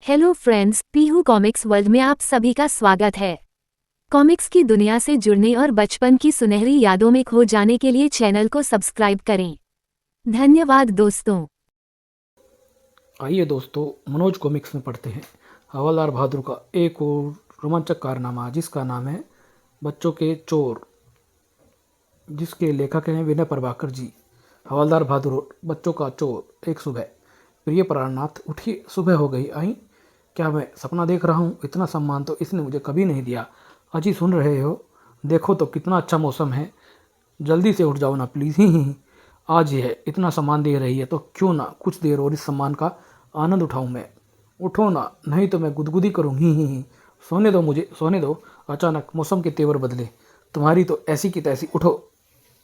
Hello friends, Pihu comics world में आप सभी का स्वागत है। कॉमिक्स की दुनिया से जुड़ने और बचपन की सुनहरी यादों में खो जाने के लिए चैनल को सब्सक्राइब करें। धन्यवाद दोस्तों। आइए दोस्तों, मनोज कॉमिक्स में पढ़ते हैं हवलदार बहादुर का एक और रोमांचक कारनामा, जिसका नाम है बच्चों के चोर, जिसके लेखक हैं विनय प्रभाकर जी। हवलदार बहादुर और बच्चों का चोर। एक सुबह। प्रिय प्राणनाथ, उठिए, सुबह हो गई। आई क्या मैं सपना देख रहा हूँ? इतना सम्मान तो इसने मुझे कभी नहीं दिया। अजी, सुन रहे हो? देखो तो कितना अच्छा मौसम है। जल्दी से उठ जाओ ना प्लीज़। ही आज ये है, इतना सम्मान दे रही है तो क्यों ना कुछ देर और इस सम्मान का आनंद उठाऊं मैं। उठो ना, नहीं तो मैं गुदगुदी करूँगी। ही सोने दो मुझे, सोने दो। अचानक मौसम के तेवर बदले। तुम्हारी तो ऐसी की तैसी। उठो।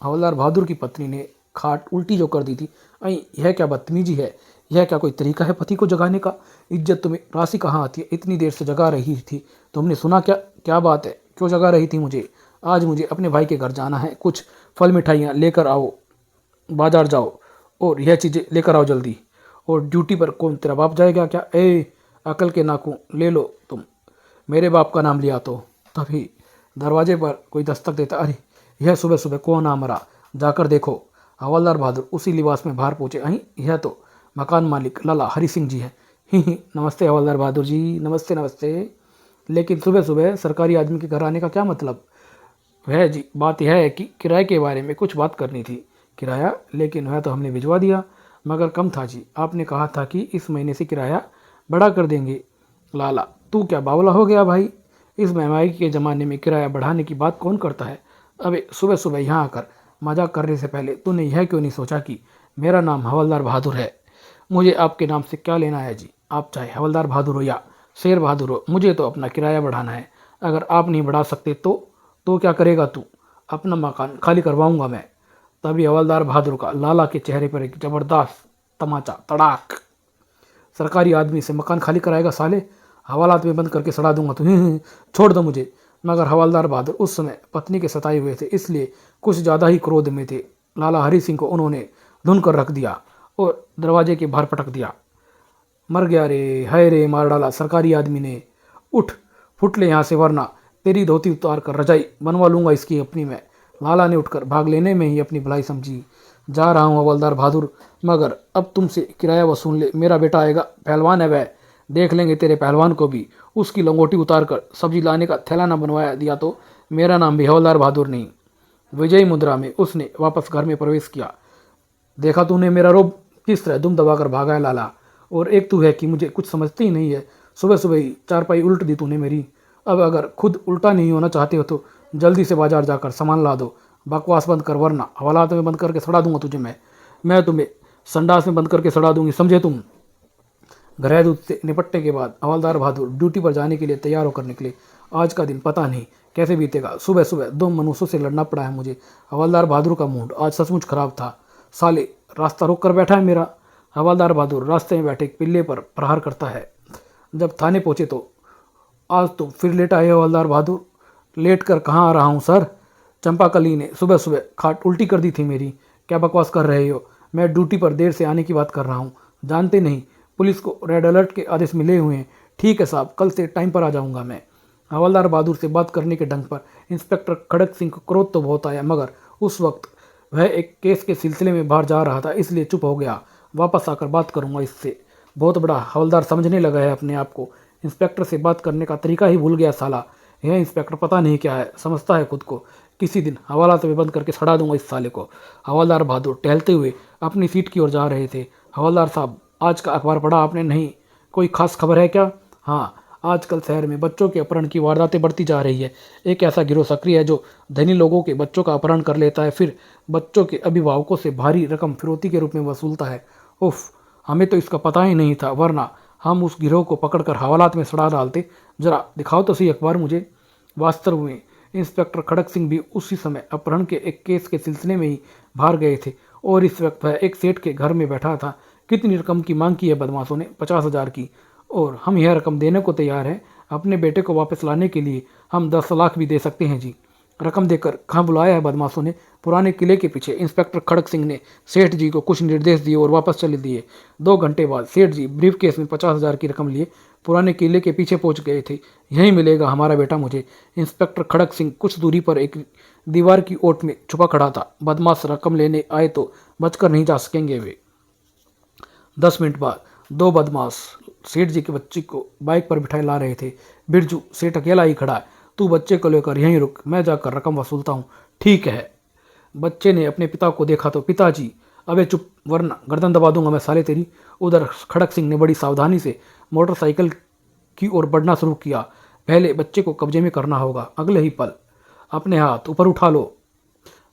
हवलदार बहादुर की पत्नी ने खाट उल्टी जो कर दी थी। अई, यह क्या बदतमीजी है? यह क्या कोई तरीका है पति को जगाने का? इज्जत तुम्हें राशि कहाँ आती है? इतनी देर से जगा रही थी, तुमने सुना क्या? क्या बात है? क्यों जगा रही थी मुझे? आज मुझे अपने भाई के घर जाना है। कुछ फल मिठाइयाँ लेकर आओ। बाजार जाओ और यह चीज़ें लेकर आओ जल्दी। और ड्यूटी पर कौन, तेरा बाप जाएगा क्या? अकल के नाखून ले लो तुम। मेरे बाप का नाम लिया तो। तभी दरवाजे पर कोई दस्तक देता। अरे, यह सुबह सुबह कौन आ मरा? जाकर देखो। हवलदार बहादुर उसी लिबास में बाहर पहुंचे। अहीं, यह तो मकान मालिक लाला हरि सिंह जी है। ही, नमस्ते हवलदार बहादुर जी, नमस्ते नमस्ते। लेकिन सुबह सुबह सरकारी आदमी के घर आने का क्या मतलब? वह जी, बात यह है कि किराए के बारे में कुछ बात करनी थी। किराया? लेकिन वह तो हमने भिजवा दिया। मगर कम था जी, आपने कहा था कि इस महीने से किराया बढ़ा कर देंगे। लाला, तू क्या बावला हो गया भाई? इस महंगाई के ज़माने में किराया बढ़ाने की बात कौन करता है? अबे, सुबह सुबह यहाँ आकर मजाक करने से पहले तूने यह क्यों नहीं सोचा कि मेरा नाम हवलदार बहादुर है? मुझे आपके नाम से क्या लेना है जी? आप चाहे हवलदार बहादुर हो या शेर बहादुर हो, मुझे तो अपना किराया बढ़ाना है। अगर आप नहीं बढ़ा सकते तो क्या करेगा तू? अपना मकान खाली करवाऊंगा मैं। तभी हवलदार बहादुर का लाला के चेहरे पर एक जबरदस्त तमाचा, तड़ाक। सरकारी आदमी से मकान खाली कराएगा साले? हवालात में बंद करके सड़ा दूंगा तुझे। छोड़ दो मुझे। मगर हवलदार बहादुर उस समय पत्नी के सताए हुए थे, इसलिए कुछ ज़्यादा ही क्रोध में थे। लाला हरि सिंह को उन्होंने धुन कर रख दिया और दरवाजे के बाहर पटक दिया। मर गया रे, हाय रे, मार डाला सरकारी आदमी ने। उठ, फुट ले यहाँ से, वरना तेरी धोती उतार कर रजाई बनवा लूंगा इसकी अपनी मैं। लाला ने उठकर भाग लेने में ही अपनी भलाई समझी। जा रहा हूँ हवलदार बहादुर, मगर अब तुमसे किराया वसूल ले। मेरा बेटा आएगा, पहलवान है वह, देख लेंगे तेरे पहलवान को भी। उसकी लंगोटी उतार कर सब्जी लाने का थैला न बनवाया दिया तो मेरा नाम भी हवलदार बहादुर नहीं। विजयी मुद्रा में उसने वापस घर में प्रवेश किया। देखा तूने मेरा रोब किस तरह दुम दबाकर भागा है लाला। और एक तू है कि मुझे कुछ समझती ही नहीं है। सुबह सुबह ही चारपाई उल्ट दी तूने मेरी। अब अगर खुद उल्टा नहीं होना चाहते हो तो जल्दी से बाजार जाकर सामान ला दो। बकवास बंद कर, वरना हवालात में बंद करके सड़ा दूंगा तुझे मैं तुम्हें संडास में बंद करके सड़ा दूंगी, समझे तुम? गृहयुद्ध से निपटने के बाद हवलदार बहादुर ड्यूटी पर जाने के लिए तैयार होकर निकले। आज का दिन पता नहीं कैसे बीतेगा। सुबह सुबह दो मनुष्यों से लड़ना पड़ा है मुझे। हवलदार बहादुर का मूड आज सचमुच खराब था। साले, रास्ता रोक कर बैठा है मेरा। हवलदार बहादुर रास्ते में बैठे एक पिल्ले पर प्रहार करता है। जब थाने पहुंचे तो, आज तो फिर लेट आए हो हवलदार बहादुर? लेट कर कहाँ आ रहा हूँ सर? चंपाकली ने सुबह सुबह खाट उल्टी कर दी थी मेरी। क्या बकवास कर रहे हो? मैं ड्यूटी पर देर से आने की बात कर रहा हूँ। जानते नहीं, पुलिस को रेड अलर्ट के आदेश मिले हुए हैं। ठीक है साहब, कल से टाइम पर आ जाऊँगा मैं। हवलदार बहादुर से बात करने के ढंग पर इंस्पेक्टर खड़क सिंह को क्रोध तो बहुत आया, मगर उस वक्त वह एक केस के सिलसिले में बाहर जा रहा था, इसलिए चुप हो गया। वापस आकर बात करूंगा इससे। बहुत बड़ा हवलदार समझने लगा है अपने आप को। इंस्पेक्टर से बात करने का तरीका ही भूल गया साला। यह इंस्पेक्टर पता नहीं क्या है, समझता है खुद को। किसी दिन हवालात में बंद करके सड़ा दूंगा इस साले को। हवलदार बहादुर टहलते हुए अपनी सीट की ओर जा रहे थे। हवलदार साहब, आज का अखबार पढ़ा आपने? नहीं। कोई खास खबर है क्या? हाँ, आजकल शहर में बच्चों के अपहरण की वारदातें बढ़ती जा रही है। एक ऐसा गिरोह सक्रिय है जो धनी लोगों के बच्चों का अपहरण कर लेता है, फिर बच्चों के अभिभावकों से भारी रकम फिरौती के रूप में वसूलता है। उफ, हमें तो इसका पता ही नहीं था, वरना हम उस गिरोह को पकड़कर हवालात में सड़ा डालते। जरा दिखाओ तो सही अखबार मुझे। वास्तव में इंस्पेक्टर खड़क सिंह भी उसी समय अपहरण के एक केस के सिलसिले में ही बाहर गए थे और इस वक्त वह एक सेठ के घर में बैठा था। कितनी रकम की मांग की है बदमाशों ने? 50,000 की। और हम यह रकम देने को तैयार हैं। अपने बेटे को वापस लाने के लिए हम 10 लाख भी दे सकते हैं जी। रकम देकर कहाँ बुलाया है बदमाशों ने? पुराने किले के पीछे। इंस्पेक्टर खड़क सिंह ने सेठ जी को कुछ निर्देश दिए और वापस चले दिए। 2 घंटे बाद सेठ जी ब्रीफ केस में 50,000 की रकम लिए पुराने किले के पीछे पहुंच गए थे। यहीं मिलेगा हमारा बेटा मुझे। इंस्पेक्टर खड़क सिंह कुछ दूरी पर एक दीवार की ओट में छुपा खड़ा था। बदमाश रकम लेने आए तो बचकर नहीं जा सकेंगे वे। 10 मिनट बाद 2 बदमाश सेठ जी के बच्चे को बाइक पर बिठाए ला रहे थे। बिरजू, सेठ अकेला ही खड़ा है, तू बच्चे को लेकर यहीं रुक, मैं जाकर रकम वसूलता हूँ। ठीक है। बच्चे ने अपने पिता को देखा तो, पिताजी। अबे चुप, वरना गर्दन दबा दूंगा मैं साले तेरी। उधर खड़क सिंह ने बड़ी सावधानी से मोटरसाइकिल की ओर बढ़ना शुरू किया। पहले बच्चे को कब्जे में करना होगा। अगले ही पल अपने हाथ ऊपर उठा लो।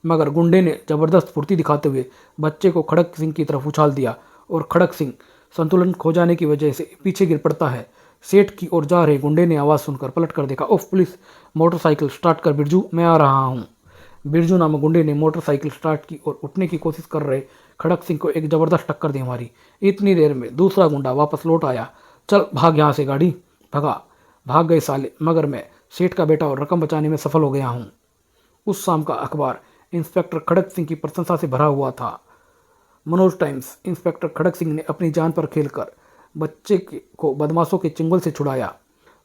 मगर गुंडे ने जबरदस्त फुर्ती दिखाते हुए बच्चे को खड़क सिंह की तरफ उछाल दिया और खड़क सिंह संतुलन खो जाने की वजह से पीछे गिर पड़ता है। सेठ की ओर जा रहे गुंडे ने आवाज़ सुनकर पलट कर देखा। ओफ पुलिस! मोटरसाइकिल स्टार्ट कर बिरजू, मैं आ रहा हूँ। बिरजू नामक गुंडे ने मोटरसाइकिल स्टार्ट की और उठने की कोशिश कर रहे खड़क सिंह को एक जबरदस्त टक्कर दे मारी। इतनी देर में दूसरा गुंडा वापस लौट आया। चल भाग यहाँ से गाड़ी। भगा। भाग गए साले, मगर मैं सेठ का बेटा और रकम बचाने में सफल हो गया हूँ। उस शाम का अखबार इंस्पेक्टर खड़क सिंह की प्रशंसा से भरा हुआ था। मनोज टाइम्स। इंस्पेक्टर खड़क सिंह ने अपनी जान पर खेलकर बच्चे को बदमाशों के चंगुल से छुड़ाया।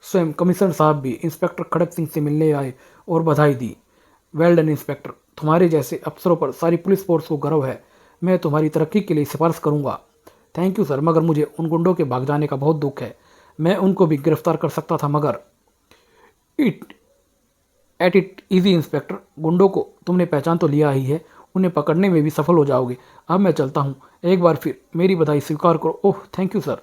स्वयं कमिश्नर साहब भी इंस्पेक्टर खड़क सिंह से मिलने आए और बधाई दी। वेल डन इंस्पेक्टर, तुम्हारे जैसे अफसरों पर सारी पुलिस फोर्स को गर्व है। मैं तुम्हारी तरक्की के लिए सिफारिश करूंगा। थैंक यू सर, मगर मुझे उन गुंडों के भाग जाने का बहुत दुख है। मैं उनको भी गिरफ्तार कर सकता था, मगर it at it easy inspector, गुंडों को तुमने पहचान तो लिया ही है, उन्हें पकड़ने में भी सफल हो जाओगे। अब मैं चलता हूँ, एक बार फिर मेरी बधाई स्वीकार करो। Oh thank you sir.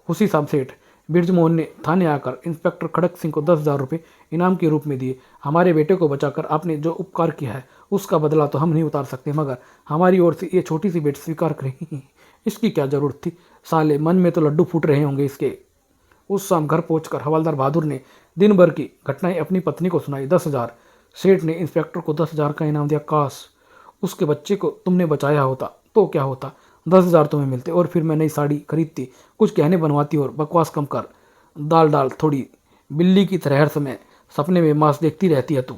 उसी साहब सेठ बिरजमोहन ने थाने आकर इंस्पेक्टर खड़क सिंह को 10,000 रुपये इनाम के रूप में दिए। हमारे बेटे को बचाकर आपने जो उपकार किया है उसका बदला तो हम नहीं उतार सकते, मगर हमारी ओर से ये छोटी सी भेंट स्वीकार करें। इसकी क्या जरूरत थी? साले मन में तो लड्डू फूट रहे होंगे इसके। उस शाम घर पहुंचकर हवलदार बहादुर ने दिन भर की घटनाएं अपनी पत्नी को सुनाई। 10,000। सेठ ने इंस्पेक्टर को 10,000 का इनाम दिया। काश उसके बच्चे को तुमने बचाया होता तो क्या होता। 10,000 तुम्हें मिलते और फिर मैं नई साड़ी खरीदती, कुछ गहने बनवाती और बकवास कम कर। दाल डाल थोड़ी बिल्ली की तरह हर समय सपने में मांस देखती रहती है तू।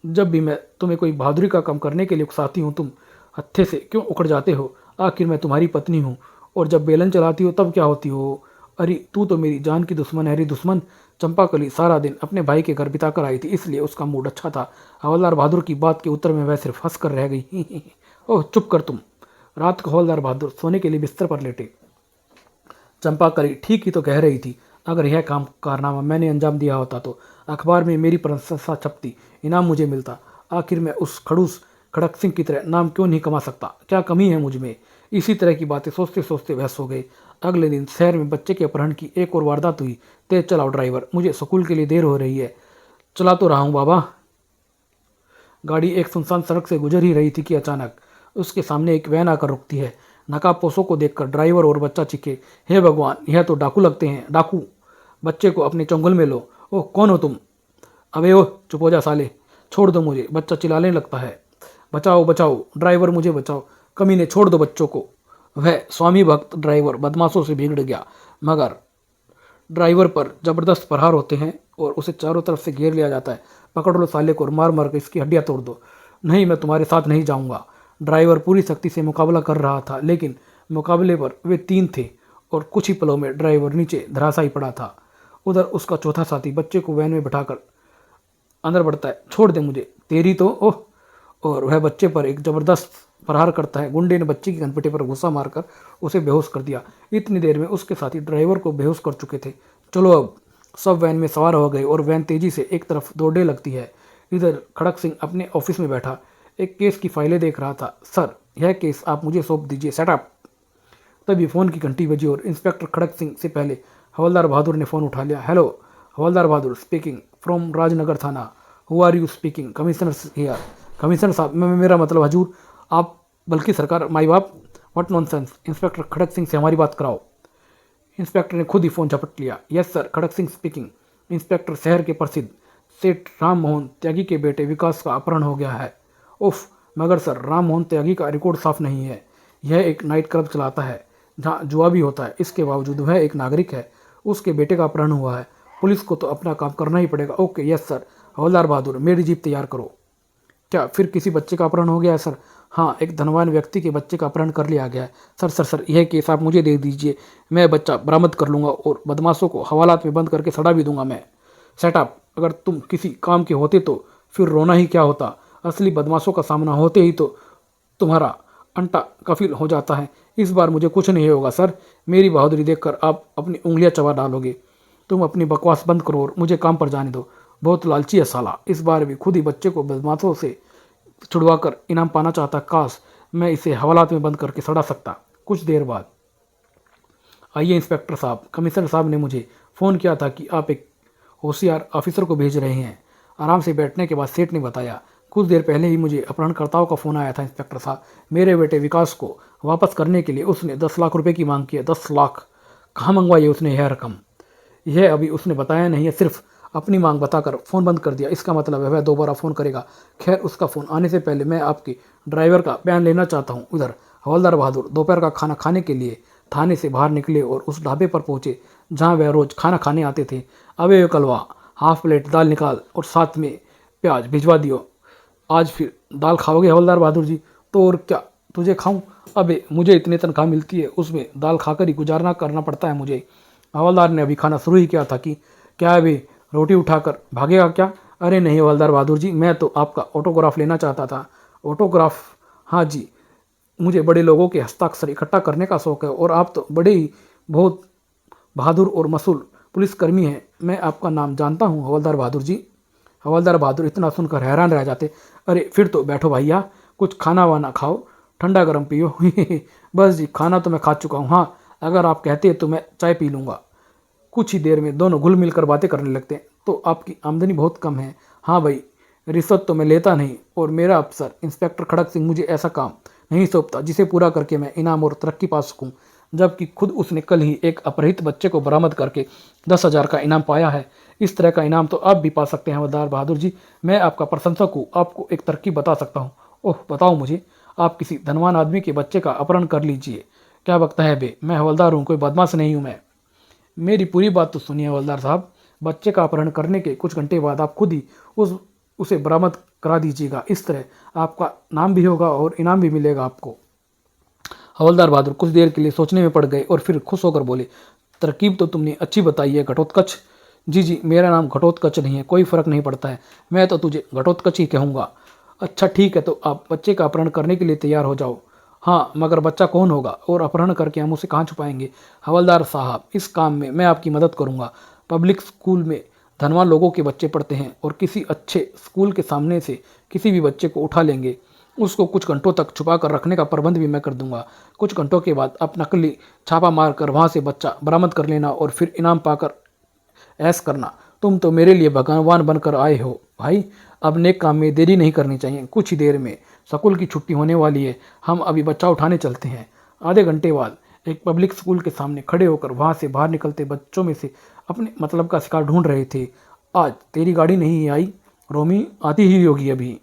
जब भी मैं तुम्हें कोई बहादुरी का काम करने के लिए उकसाती हूँ तुम हत्थे से क्यों उखड़ जाते हो? आखिर मैं तुम्हारी पत्नी हूँ, और जब बेलन चलाती हो तब क्या होती हो? अरे तू तो मेरी जान की दुश्मन है। अरे दुश्मन! चंपाकली सारा दिन अपने भाई के घर बिता कर आई थी, इसलिए उसका मूड अच्छा था। हवलदार बहादुर की बात के उत्तर में वह सिर्फ हंस कर रह गई। ओह चुप कर तुम। रात को हवलदार बहादुर सोने के लिए बिस्तर पर लेटे। चंपाकली ठीक ही तो कह रही थी, अगर यह काम कारनामा मैंने अंजाम दिया होता तो अखबार में मेरी प्रशंसा छपती, इनाम मुझे मिलता। आखिर मैं उस खड़ूस खड़क सिंह की तरह नाम क्यों नहीं कमा सकता? क्या कमी है मुझ में? इसी तरह की बातें सोचते सोचते वह सो गए। अगले दिन शहर में बच्चे के अपहरण की एक और वारदात हुई। तेज चलाओ ड्राइवर, मुझे स्कूल के लिए देर हो रही है। चला तो रहा हूँ बाबा। गाड़ी एक सुनसान सड़क से गुजर ही रही थी कि अचानक उसके सामने एक वैन आकर रुकती है। नकाबपोशों को देखकर ड्राइवर और बच्चा चीखे, हे भगवान, यह तो डाकू लगते हैं। डाकू! बच्चे को अपने चंगुल में लो। ओह कौन हो तुम? अबे ओह चुप हो जा साले, छोड़ दो मुझे। बच्चा चिल्लाने लगता है, बचाओ बचाओ ड्राइवर, मुझे बचाओ। कमीने छोड़ दो बच्चों को। वह स्वामी भक्त ड्राइवर बदमाशों से बिगड़ गया, मगर ड्राइवर पर जबरदस्त प्रहार होते हैं और उसे चारों तरफ से घेर लिया जाता है। पकड़ लो साले को और मार मार कर इसकी हड्डियां तोड़ दो। नहीं, मैं तुम्हारे साथ नहीं जाऊंगा। ड्राइवर पूरी शक्ति से मुकाबला कर रहा था, लेकिन मुकाबले पर वे 3 थे और कुछ ही पलों में ड्राइवर नीचे धराशायी पड़ा था। उधर उसका चौथा साथी बच्चे को वैन में बिठाकर अंदर बढ़ता है। छोड़ दे मुझे, तेरी तो ओह! और वह बच्चे पर एक जबरदस्त प्रहार करता है। गुंडे ने बच्चे की कनपटी पर गुस्सा मारकर उसे बेहोश कर दिया। इतनी देर में उसके साथी ड्राइवर को बेहोश कर चुके थे। चलो अब। सब वैन में सवार हो गए और वैन तेजी से एक तरफ दौड़ने लगती है। इधर खड़क सिंह अपने ऑफिस में बैठा एक केस की फाइलें देख रहा था। सर, यह केस आप मुझे सौंप दीजिए। Set up. तभी फ़ोन की घंटी बजी और इंस्पेक्टर खड़क सिंह से पहले हवलदार बहादुर ने फ़ोन उठा लिया। हेलो, हवलदार बहादुर स्पीकिंग फ्रॉम राजनगर थाना। Who are you speaking? Commissioner here. Commissioner साहब, मेरा मतलब हजूर आप, बल्कि सरकार, माई बाप। What nonsense. Inspector Kharak Singh से हमारी बात कराओ। इंस्पेक्टर ने खुद ही फ़ोन झपट लिया। यस सर, खड़क सिंह स्पीकिंग। इंस्पेक्टर, शहर के प्रसिद्ध सेठ राम मोहन त्यागी के बेटे विकास का अपहरण हो गया है। उफ, मगर सर, राम मोहन त्यागी का रिकॉर्ड साफ नहीं है। यह एक नाइट क्लब चलाता है जहाँ जुआ भी होता है। इसके बावजूद वह एक नागरिक है। उसके बेटे का अपहरण हुआ है। पुलिस को तो अपना काम करना ही पड़ेगा। ओके यस सर, हवलदार बहादुर, मेरी जीप तैयार करो। क्या फिर किसी बच्चे का अपहरण हो गया है सर? हाँ, एक धनवान व्यक्ति के बच्चे का अपहरण कर लिया गया है। सर, यह केस आप मुझे दे दीजिए, मैं बच्चा बरामद कर लूँगा और बदमाशों को हवालात में बंद करके सड़ा भी दूंगा मैं। सेटअप, अगर तुम किसी काम के होते तो फिर रोना ही क्या होता। असली बदमाशों का सामना होते ही तो तुम्हारा अंटा कफिल हो जाता है। इस बार मुझे कुछ नहीं होगा सर। मेरी बहादुरी देखकर आप अपनी उंगलियां चबा डालोगे। तुम अपनी बकवास बंद करो और मुझे काम पर जाने दो। बहुत लालची है साला, इस बार भी खुद ही बच्चे को बदमाशों से छुड़वाकर इनाम पाना चाहता। काश मैं इसे हवालात में बंद करके सड़ा सकता। कुछ देर बाद, आइए इंस्पेक्टर साहब, कमिश्नर साहब ने मुझे फ़ोन किया था कि आप एक होशियार ऑफिसर को भेज रहे हैं। आराम से बैठने के बाद सेठ ने बताया, कुछ देर पहले ही मुझे अपहरणकर्ताओं का फ़ोन आया था इंस्पेक्टर साहब। मेरे बेटे विकास को वापस करने के लिए उसने 10 लाख रुपए की मांग की है। 10 लाख? कहाँ मंगवाई है उसने यह रकम? यह अभी उसने बताया नहीं है, सिर्फ अपनी मांग बताकर फ़ोन बंद कर दिया। इसका मतलब है वह दोबारा फ़ोन करेगा। खैर, उसका फ़ोन आने से पहले मैं आपके ड्राइवर का बयान लेना चाहता हूँ। उधर हवलदार बहादुर दोपहर का खाना खाने के लिए थाने से बाहर निकले और उस ढाबे पर पहुंचे जहां वह रोज़ खाना खाने आते थे। अबे कलवा, हाफ प्लेट दाल निकाल और साथ में प्याज भिजवा दियो। आज फिर दाल खाओगे हवलदार बहादुर जी? तो और क्या तुझे खाऊं? अबे मुझे इतनी तनख्वाह मिलती है, उसमें दाल खाकर ही गुजारना करना पड़ता है मुझे। हवलदार ने अभी खाना शुरू ही किया था कि क्या अभी रोटी उठाकर भागेगा क्या? अरे नहीं हवलदार बहादुर जी, मैं तो आपका ऑटोग्राफ लेना चाहता था। ऑटोग्राफ? हाँ जी, मुझे बड़े लोगों के हस्ताक्षर इकट्ठा करने का शौक है और आप तो बड़े ही बहुत बहादुर और मसूल पुलिसकर्मी हैं। मैं आपका नाम जानता हूँ हवलदार बहादुर जी। हवलदार बहादुर इतना सुनकर हैरान रह जाते। अरे फिर तो बैठो भैया, कुछ खाना वाना खाओ, ठंडा गर्म पियो। बस जी, खाना तो मैं खा चुका हूँ। हाँ, अगर आप कहते हैं तो मैं चाय पी लूँगा। कुछ ही देर में दोनों घुल मिलकर बातें करने लगते हैं। तो आपकी आमदनी बहुत कम है? हाँ भाई, रिश्वत तो मैं लेता नहीं और मेरा अफसर इंस्पेक्टर खड़क सिंह मुझे ऐसा काम नहीं सौंपता जिसे पूरा करके मैं इनाम और तरक्की पा सकूं, जबकि खुद उसने कल ही एक अपहृत बच्चे को बरामद करके 10,000 का इनाम पाया है। इस तरह का इनाम तो आप भी पा सकते हैं हवलदार बहादुर जी। मैं आपका प्रशंसक हूँ, आपको एक तरकीब बता सकता हूँ। ओह बताओ मुझे। आप किसी धनवान आदमी के बच्चे का अपहरण कर लीजिए। क्या बकता है बे, मैं हवलदार हूँ, कोई बदमाश नहीं हूँ मैं। मेरी पूरी बात तो सुनिए हवलदार साहब। बच्चे का अपहरण करने के कुछ घंटे बाद आप खुद ही उसे बरामद करा दीजिएगा। इस तरह आपका नाम भी होगा और इनाम भी मिलेगा आपको। हवलदार बहादुर कुछ देर के लिए सोचने में पड़ गए और फिर खुश होकर बोले, तरकीब तो तुमने अच्छी बताई है घटोत्कच। जी, मेरा नाम घटोत्कच नहीं है, कोई फ़र्क नहीं पड़ता है, मैं तो तुझे घटोत्कच ही कहूँगा। अच्छा ठीक है, तो आप बच्चे का अपहरण करने के लिए तैयार हो जाओ। हाँ, मगर बच्चा कौन होगा और अपहरण करके हम उसे कहाँ छुपाएंगे? हवलदार साहब, इस काम में मैं आपकी मदद करूँगा। पब्लिक स्कूल में धनवान लोगों के बच्चे पढ़ते हैं और किसी अच्छे स्कूल के सामने से किसी भी बच्चे को उठा लेंगे, उसको कुछ घंटों तक छुपा कर रखने का प्रबंध भी मैं कर दूंगा। कुछ घंटों के बाद आप नकली छापा मार कर वहाँ से बच्चा बरामद कर लेना और फिर इनाम पाकर ऐश करना। तुम तो मेरे लिए भगवान बनकर आए हो भाई। अब नेक काम में देरी नहीं करनी चाहिए। कुछ ही देर में स्कूल की छुट्टी होने वाली है, हम अभी बच्चा उठाने चलते हैं। आधे घंटे बाद एक पब्लिक स्कूल के सामने खड़े होकर वहाँ से बाहर निकलते बच्चों में से अपने मतलब का शिकार ढूंढ रहे थे। आज तेरी गाड़ी नहीं आई रोमी, आती ही होगी अभी।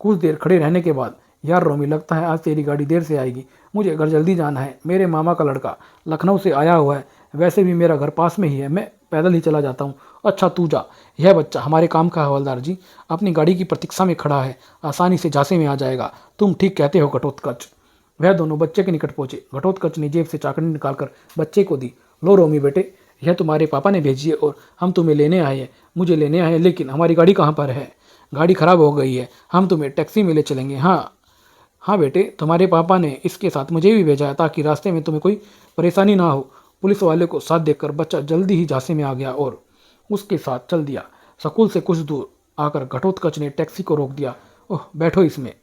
कुछ देर खड़े रहने के बाद, यार रोमी, लगता है आज तेरी गाड़ी देर से आएगी, मुझे घर जल्दी जाना है। मेरे मामा का लड़का लखनऊ से आया हुआ है, वैसे भी मेरा घर पास में ही है, मैं पैदल ही चला जाता हूँ। अच्छा तू जा, यह बच्चा हमारे काम का है हवलदार जी, अपनी गाड़ी की प्रतीक्षा में खड़ा है, आसानी से झांसे में आ जाएगा। तुम ठीक कहते हो घटोत्कच। वह दोनों बच्चे के निकट पहुंचे। घटोत्कच ने जेब से चाकनी निकालकर बच्चे को दी। लो रोमी बेटे, यह तुम्हारे पापा ने भेजी है और हम तुम्हें लेने आए हैं। मुझे लेने आए हैं, लेकिन हमारी गाड़ी कहाँ पर है? गाड़ी खराब हो गई है, हम तुम्हें टैक्सी में ले चलेंगे। हाँ बेटे, तुम्हारे पापा ने इसके साथ मुझे भी भेजा है ताकि रास्ते में तुम्हें कोई परेशानी ना हो। पुलिस वाले को साथ देखकर बच्चा जल्दी ही झांसे में आ गया और उसके साथ चल दिया। स्कूल से कुछ दूर आकर घटोत्कच ने टैक्सी को रोक दिया। ओह बैठो इसमें।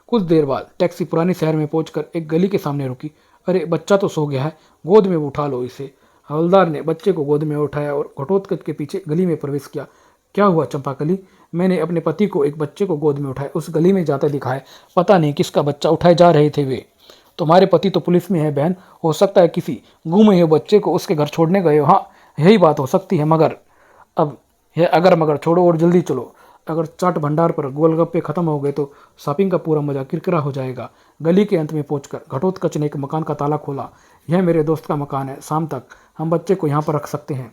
कुछ देर बाद टैक्सी पुराने शहर में पहुंचकर एक गली के सामने रुकी। अरे बच्चा तो सो गया है, गोद में उठा लो इसे। हवलदार ने बच्चे को गोद में उठाया और घटोत्कच के पीछे गली में प्रवेश किया। क्या हुआ चंपाकली? मैंने अपने पति को एक बच्चे को गोद में उठाए उस गली में जाते दिखा है। पता नहीं किसका बच्चा उठाए जा रहे थे वे। तुम्हारे पति तो पुलिस में है बहन, हो सकता है किसी गुम हुए बच्चे को उसके घर छोड़ने गए हो। हाँ यही बात हो सकती है, मगर अब यह अगर मगर छोड़ो और जल्दी चलो। अगर चाट भंडार पर गोलगप्पे खत्म हो गए तो शॉपिंग का पूरा मजा किरकिरा हो जाएगा। गली के अंत में पहुंचकर घटोत्कच ने एक मकान का ताला खोला। यह मेरे दोस्त का मकान है, शाम तक हम बच्चे को यहाँ पर रख सकते हैं।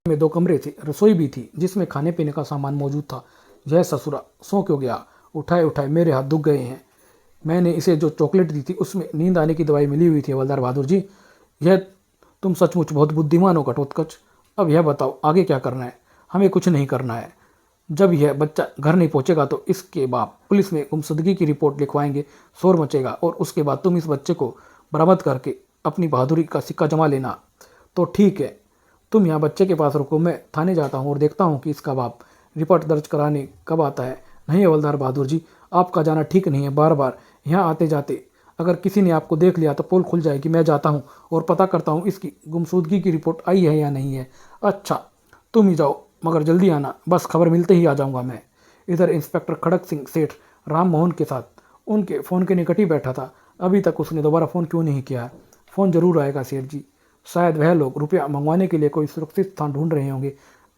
में 2 कमरे थे, रसोई भी थी जिसमें खाने पीने का सामान मौजूद था। यह ससुरा सो क्यों गया? उठाए उठाए मेरे हाथ दुख गए हैं। मैंने इसे जो चॉकलेट दी थी उसमें नींद आने की दवाई मिली हुई थी हवलदार बहादुर जी। यह तुम सचमुच बहुत बुद्धिमान हो घटोत्कच। अब यह बताओ आगे क्या करना है? हमें कुछ नहीं करना है। जब यह बच्चा घर नहीं पहुंचेगा तो इसके बाप पुलिस में गुमशुदगी की रिपोर्ट लिखवाएंगे, शोर मचेगा और उसके बाद तुम इस बच्चे को बरामद करके अपनी बहादुरी का सिक्का जमा लेना। तो ठीक है, तुम यहाँ बच्चे के पास रुको, मैं थाने जाता हूँ और देखता हूँ कि इसका बाप रिपोर्ट दर्ज कराने कब आता है। नहीं हवलदार बहादुर जी, आपका जाना ठीक नहीं है। बार बार यहाँ आते जाते अगर किसी ने आपको देख लिया तो पोल खुल जाएगी। मैं जाता हूँ और पता करता हूँ इसकी गुमशुदगी की रिपोर्ट आई है या नहीं है। अच्छा, तुम ही जाओ, मगर जल्दी आना, बस खबर मिलते ही आ जाऊँगा मैं। इधर इंस्पेक्टर खड़क सिंह सेठ राम मोहन के साथ उनके फ़ोन के निकट ही बैठा था। अभी तक उसने दोबारा फ़ोन क्यों नहीं किया? फ़ोन जरूर आएगा सेठ जी। शायद वह लोग रुपया मंगवाने के लिए कोई सुरक्षित स्थान ढूंढ रहे होंगे।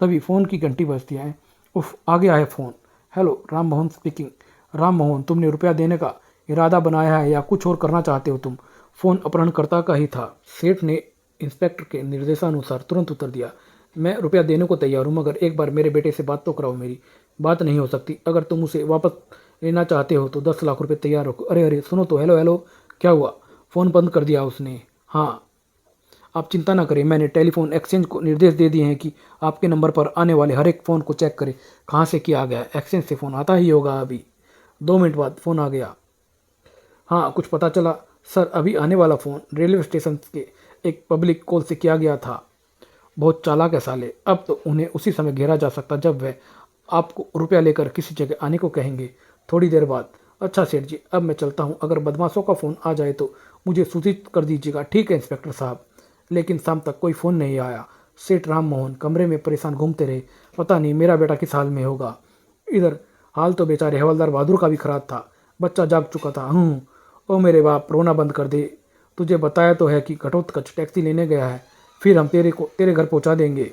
तभी फ़ोन की घंटी बजती है। उफ, आ गया है phone. Hello, Ram Mohan speaking. Ram Mohan, तुमने रुपया देने का इरादा बनाया है या कुछ और करना चाहते हो तुम? फ़ोन अपहरणकर्ता का ही था। सेठ ने इंस्पेक्टर के निर्देशानुसार तुरंत उत्तर दिया। मैं रुपया देने को तैयार हूँ, मगर एक बार मेरे बेटे से बात तो कराओ। मेरी बात नहीं हो सकती। अगर तुम उसे वापस लेना चाहते हो तो 10 लाख रुपए तैयार रखो। अरे अरे सुनो तो, हेलो हेलो, क्या हुआ? फ़ोन बंद कर दिया उसने? हाँ, आप चिंता ना करें, मैंने टेलीफोन एक्सचेंज को निर्देश दे दिए हैं कि आपके नंबर पर आने वाले हर एक फ़ोन को चेक करें कहाँ से किया गया है। एक्सचेंज से फ़ोन आता ही होगा। अभी 2 मिनट बाद फ़ोन आ गया। हाँ, कुछ पता चला? सर, अभी आने वाला फ़ोन रेलवे स्टेशन के एक पब्लिक कॉल से किया गया था। बहुत चालाक है साले। अब तो उन्हें उसी समय घेरा जा सकता जब वह आपको रुपया लेकर किसी जगह आने को कहेंगे। थोड़ी देर बाद, अच्छा सेठ जी, अब मैं चलता हूँ। अगर बदमाशों का फ़ोन आ जाए तो मुझे सूचित कर दीजिएगा। ठीक है इंस्पेक्टर साहब। लेकिन शाम तक कोई फ़ोन नहीं आया। सेठ राम मोहन कमरे में परेशान घूमते रहे। पता नहीं मेरा बेटा किस हाल में होगा। इधर हाल तो बेचारे हवलदार बहादुर का भी खराब था। बच्चा जाग चुका था। ओ मेरे बाप, रोना बंद कर दे। तुझे बताया तो है कि घटोत्कच टैक्सी लेने गया है, फिर हम तेरे घर पहुंचा देंगे।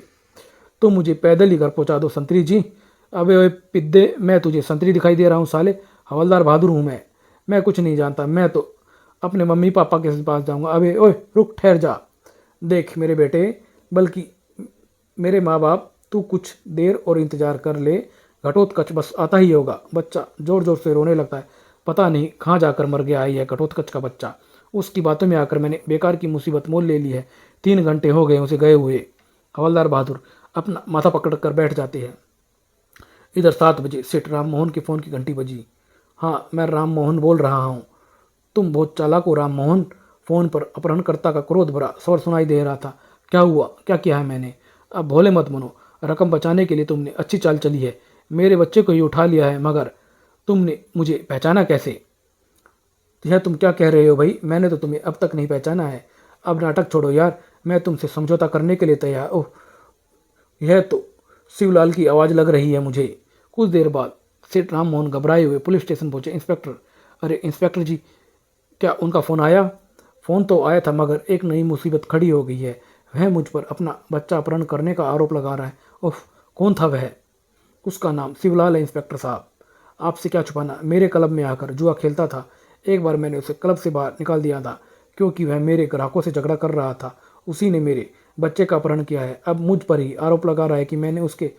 तो मुझे पैदल ही घर पहुंचा दो संतरी जी। अबे ओए पिद्दे, मैं तुझे संतरी दिखाई दे रहा हूँ साले? हवलदार बहादुर हूँ मैं कुछ नहीं जानता। मैं तो अपने मम्मी पापा के पास जाऊँगा। अबे ओए रुक, ठहर जा। देख मेरे बेटे, बल्कि मेरे माँ बाप, तू कुछ देर और इंतज़ार कर ले। घटोत्कच बस आता ही होगा। बच्चा ज़ोर ज़ोर से रोने लगता है। पता नहीं कहाँ जाकर मर गया है यह घटोत्कच का बच्चा। उसकी बातों में आकर मैंने बेकार की मुसीबत मोल ले ली है। 3 घंटे हो गए उसे गए हुए। हवलदार बहादुर अपना माथा पकड़ कर बैठ जाते हैं। इधर 7 बजे सेठ राम मोहन के फ़ोन की घंटी बजी। हाँ, मैं राम मोहन बोल रहा हूँ। तुम बहुत चालाक हो राम मोहन। फ़ोन पर अपहरणकर्ता का क्रोध भरा स्वर सुनाई दे रहा था। क्या हुआ? क्या किया है मैंने? अब भोले मत बनो। रकम बचाने के लिए तुमने अच्छी चाल चली है। मेरे बच्चे को ही उठा लिया है, मगर तुमने मुझे पहचाना कैसे? यह तुम क्या कह रहे हो भाई? मैंने तो तुम्हें अब तक नहीं पहचाना है। अब नाटक छोड़ो यार, मैं तुमसे समझौता करने के लिए तैयार। ओह, यह तो शिवलाल की आवाज़ लग रही है मुझे। कुछ देर बाद सेठ राम मोहन घबराए हुए पुलिस स्टेशन पहुंचे। इंस्पेक्टर, अरे इंस्पेक्टर जी, क्या उनका फ़ोन आया? फ़ोन तो आया था, मगर एक नई मुसीबत खड़ी हो गई है। वह मुझ पर अपना बच्चा अपहरण करने का आरोप लगा रहा है। उफ, कौन था वह? उसका नाम शिवलाल है इंस्पेक्टर साहब। आपसे क्या छुपाना, मेरे क्लब में आकर जुआ खेलता था। एक बार मैंने उसे क्लब से बाहर निकाल दिया था क्योंकि वह मेरे ग्राहकों से झगड़ा कर रहा था। उसी ने मेरे बच्चे का अपहरण किया है। अब मुझ पर ही आरोप लगा रहा है कि मैंने उसके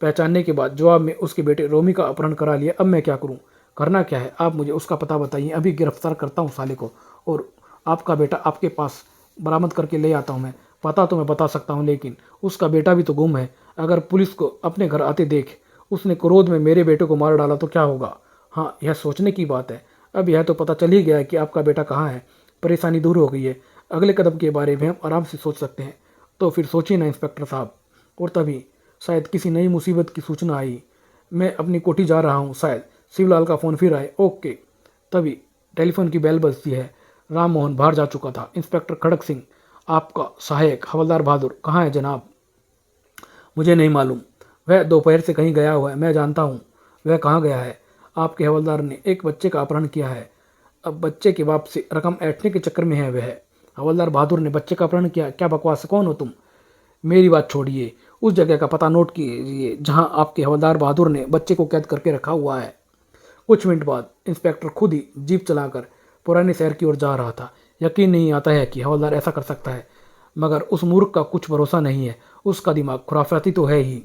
पहचानने के बाद जवाब में उसके बेटे रोमी का अपहरण करा लिया। अब मैं क्या करूं? करना क्या है? आप मुझे उसका पता बताइए, अभी गिरफ्तार करता हूं साले को और आपका बेटा आपके पास बरामद करके ले आता हूं मैं। पता तो मैं बता सकता हूं, लेकिन उसका बेटा भी तो गुम है। अगर पुलिस को अपने घर आते देख उसने क्रोध में मेरे बेटे को मार डाला तो क्या होगा? हाँ, यह सोचने की बात है। अब यह तो पता चल ही गया है कि आपका बेटा कहाँ है। परेशानी दूर हो गई है। अगले कदम के बारे में हम आराम से सोच सकते हैं। तो फिर सोचिए ना इंस्पेक्टर साहब। और तभी शायद किसी नई मुसीबत की सूचना आई। मैं अपनी कोठी जा रहा हूँ, शायद शिवलाल का फ़ोन फिर आए। ओके। तभी टेलीफोन की बेल बजती है। राम मोहन बाहर जा चुका था। इंस्पेक्टर खड़क सिंह, आपका सहायक हवलदार बहादुर कहाँ है जनाब? मुझे नहीं मालूम। वह दोपहर से कहीं गया हुआ है। मैं जानता हूँ वह कहाँ गया है। आपके हवलदार ने एक बच्चे का अपहरण किया है। अब बच्चे के बाप से रकम ऐंठने के चक्कर में है वह। हवलदार बहादुर ने बच्चे का अपहरण किया? क्या बकवास, कौन हो तुम? मेरी बात छोड़िए, उस जगह का पता नोट कीजिए जहां आपके हवलदार बहादुर ने बच्चे को कैद करके रखा हुआ है। कुछ मिनट बाद इंस्पेक्टर खुद ही जीप चलाकर पुराने शहर की ओर जा रहा था। यकीन नहीं आता है कि हवलदार ऐसा कर सकता है, मगर उस मूर्ख का कुछ भरोसा नहीं है। उसका दिमाग खुराफाती तो है ही।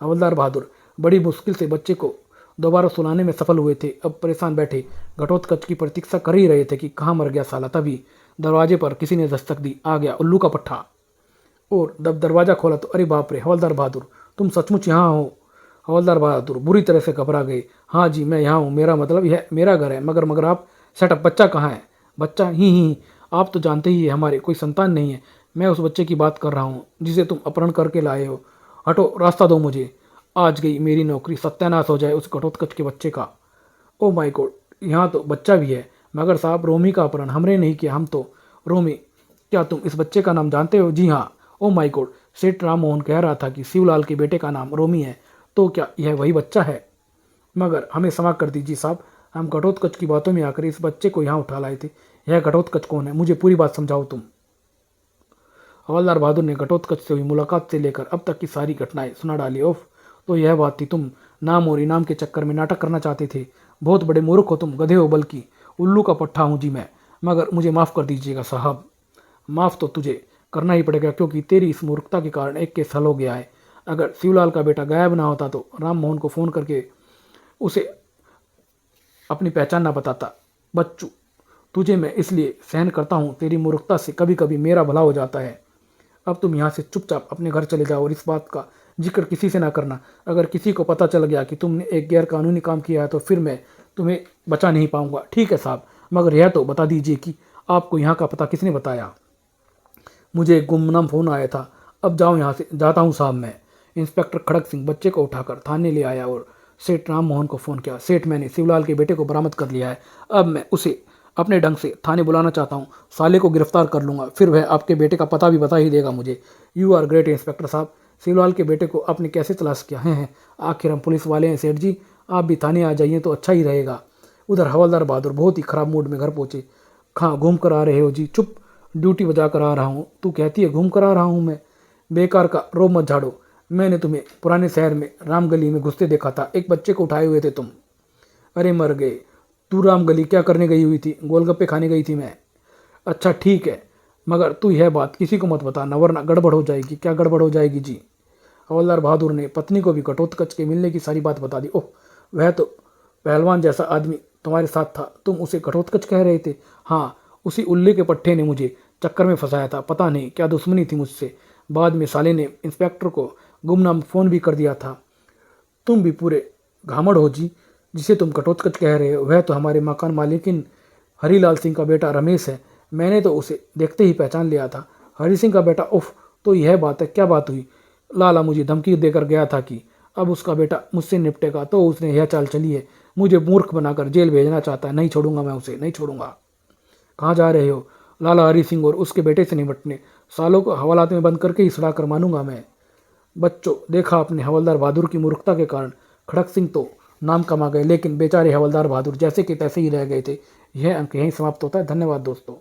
हवलदार बहादुर बड़ी मुश्किल से बच्चे को दोबारा सुलाने में सफल हुए थे। अब परेशान बैठे घटोत्कच की प्रतीक्षा कर ही रहे थे कि कहाँ मर गया साला। तभी दरवाजे पर किसी ने दस्तक दी। आ गया उल्लू का पट्टा। और जब दरवाज़ा खोला तो अरे बाप रे, हवलदार बहादुर, तुम सचमुच यहाँ हो? हवलदार बहादुर बुरी तरह से घबरा गए। हाँ जी, मैं यहाँ हूँ, मेरा मतलब यह मेरा घर है। मगर आप सेटअप, बच्चा कहाँ है? बच्चा ही, आप तो जानते ही है हमारे कोई संतान नहीं है। मैं उस बच्चे की बात कर रहा हूँ जिसे तुम अपहरण करके लाए हो। हटो, रास्ता दो मुझे। आज गई मेरी नौकरी, सत्यानाश हो जाए उस घटोत्कच के बच्चे का। ओ माय गॉड, यहाँ तो बच्चा भी है। मगर साहब, रोमी का अपहरण हमने नहीं किया, हम तो रोमी। क्या तुम इस बच्चे का नाम जानते हो? जी हाँ। ओ माय गॉड, सेठ राम मोहन कह रहा था कि शिवलाल के बेटे का नाम रोमी है। तो क्या यह वही बच्चा है? मगर हमें क्षमा कर दीजिए साहब, हम घटोत्कच की बातों में आकर इस बच्चे को यहाँ उठा लाए थे। यह घटोत्कच कौन है? मुझे पूरी बात समझाओ तुम। हवलदार बहादुर ने घटोत्कच से हुई मुलाकात से लेकर अब तक की सारी घटनाएं सुना डाली। ओफ, तो यह बात थी, तुम नाम और इनाम के चक्कर में नाटक करना चाहते थे। बहुत बड़े मूर्ख हो तुम, गधे हो, बल्कि उल्लू का पट्टा हूँ जी मैं। मगर मुझे माफ़ कर दीजिएगा साहब। माफ़ तो तुझे करना ही पड़ेगा, क्योंकि तेरी इस मूर्खता के कारण एक केस हल हो गया है। अगर शिवलाल का बेटा गायब ना होता तो राम मोहन को फ़ोन करके उसे अपनी पहचान ना बताता। बच्चू, तुझे मैं इसलिए सहन करता हूँ, तेरी मूर्खता से कभी कभी मेरा भला हो जाता है। अब तुम यहाँ से चुपचाप अपने घर चले जाओ और इस बात का जिक्र किसी से ना करना। अगर किसी को पता चल गया कि तुमने एक गैर कानूनी काम किया है तो फिर मैं तुम्हें बचा नहीं पाऊंगा। ठीक है साहब, मगर यह तो बता दीजिए कि आपको यहाँ का पता किसने बताया? मुझे एक गुमनाम फ़ोन आया था। अब जाओ यहाँ से। जाता हूँ साहब मैं। इंस्पेक्टर खड़क सिंह बच्चे को उठाकर थाने ले आया और सेठ राम मोहन को फ़ोन किया। सेठ, मैंने शिवलाल के बेटे को बरामद कर लिया है। अब मैं उसे अपने ढंग से थाने बुलाना चाहता हूँ। साले को गिरफ्तार कर लूँगा, फिर वह आपके बेटे का पता भी बता ही देगा मुझे। यू आर ग्रेट इंस्पेक्टर साहब। शिवलाल के बेटे को आपने कैसे तलाश किया है? आखिर हम पुलिस वाले हैं सेठ जी। आप भी थाने आ जाइए तो अच्छा ही रहेगा। उधर हवलदार बहादुर बहुत ही ख़राब मूड में घर पहुँचे। कहाँ घूम कर आ रहे हो जी? चुप, ड्यूटी बजा कर आ रहा हूँ। तू कहती है घूम कर आ रहा हूँ मैं? बेकार का रोब मत झाड़ो। मैंने तुम्हें पुराने शहर में रामगली में घुसते देखा था। एक बच्चे को उठाए हुए थे तुम। अरे मर गए। तू रामगली क्या करने गई हुई थी? गोलगप्पे खाने गई थी मैं। अच्छा ठीक है, मगर तू यह बात किसी को मत बताना, वरना गड़बड़ हो जाएगी। क्या गड़बड़ हो जाएगी जी? हवलदार बहादुर ने पत्नी को भी घटोत्कच के मिलने की सारी बात बता दी। ओह, वह तो पहलवान जैसा आदमी तुम्हारे साथ था, तुम उसे घटोत्कच कह रहे थे? हाँ, उसी उल्ले के पट्टे ने मुझे चक्कर में फंसाया था। पता नहीं क्या दुश्मनी थी मुझसे। बाद में साले ने इंस्पेक्टर को गुमनाम फ़ोन भी कर दिया था। तुम भी पूरे घामड़ हो जी। जिसे तुम घटोत्कच कह रहे हो वह तो हमारे मकान मालिकिन हरीलाल सिंह का बेटा रमेश है। मैंने तो उसे देखते ही पहचान लिया था। हरी सिंह का बेटा? उफ, तो यह बात है। क्या बात हुई? लाला मुझे धमकी देकर गया था कि अब उसका बेटा मुझसे निपटेगा, तो उसने यह चाल चली है। मुझे मूर्ख बनाकर जेल भेजना चाहता है। नहीं छोड़ूंगा मैं उसे, नहीं छोड़ूंगा। कहाँ जा रहे हो? लाला हरी सिंह और उसके बेटे से निपटने। सालों को हवालात में बंद करके ही सड़ा कर मानूंगा मैं। बच्चों, देखा अपने हवलदार बहादुर की मूर्खता के कारण खड़क सिंह तो नाम कमा गए, लेकिन बेचारे हवलदार बहादुर जैसे कि तैसे ही रह गए थे। यह अंक यहीं समाप्त होता है। धन्यवाद दोस्तों।